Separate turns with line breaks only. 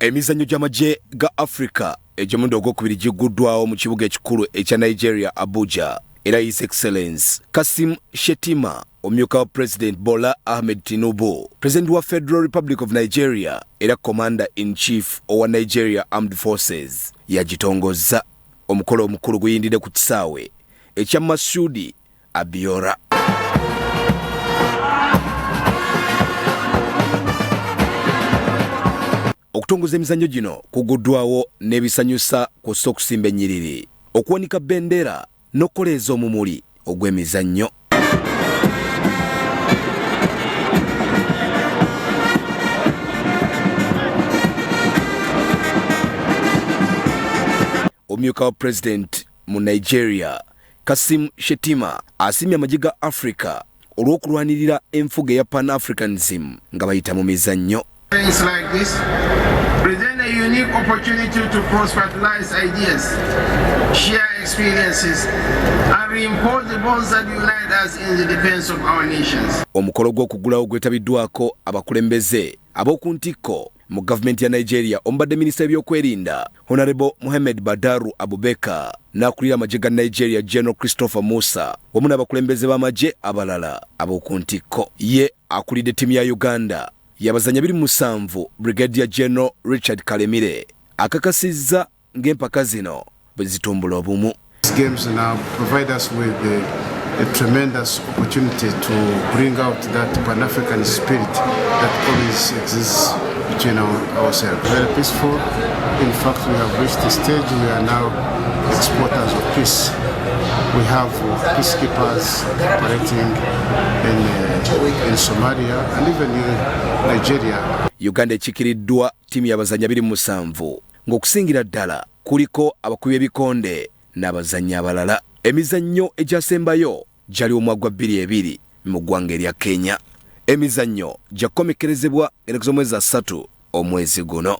Emizannyo gy'amagye ga Africa egy'omulundi ogwokubiri giguddwawo mu kibuga ekikulu ekya Nigeria, Abuja, era His Excellence Kassim Shettima, omumyuka wa President Bola Ahmed Tinubu, President wa Federal Republic of Nigeria era Commander-in-Chief owa Nigeria Armed Forces, yagitongozza. Omukolo omukulu guyindire ku kisaawe ekya Masudi Abiola. Okutongoza emizannyo gino kuguddwawo n'ebisanyusa kw'ossa okusimba ennyiriri, okuwanika bendera n'okukoleeza omumuli ogw'emizannyo. Omumyuka wa President mu Nigeria Kassim Shettima asiimye amagye ga Africa olw'okulwanirira enfuga ya Pan-Africanism nga bayita mu mizannyo.
Things like this present a unique opportunity to cross-fertilize ideas, share experiences, and reinforce the bonds that unite us in the defense of our nations.
Omukolo gw'okuggulawo gwetabiddwako abakulembeze ab'oku ntikko mu gavumenti ya Nigeria, ombadde minisita w'ebyokwerinda Honorable Mohamed Badaru Abubakar n'akulira amagye ga Nigeria General Christopher Musa wamu n'abakulembeze b'amagye abalala ab'oku ntikko. Ye akulidde ttiimu ya Uganda y'abazannyi 27 Brigadier General Richard Kalemire akakasizza ng'empaka zino bwe zitumbula obumu.
These games now provide us with a tremendous opportunity to bring out that Pan-African spirit that always exists between ourselves. Very peaceful. In fact, we have reached a stage we are now exporters of peace. We have peacekeepers operating in Somalia and even in Nigeria.
Uganda ekikiriddwa ttiimu y'abazannyi 27 ng'okusingira ddala kuliko abakubi b'ebikonde n'abazannyi abalala. Emizannyo egyasembayo gyali omwaka gwa 2002 mu ggwanga erya Kenya. Emizannyo gyakomekkerezebwa ennaku z'omwezi 3 omwezi guno.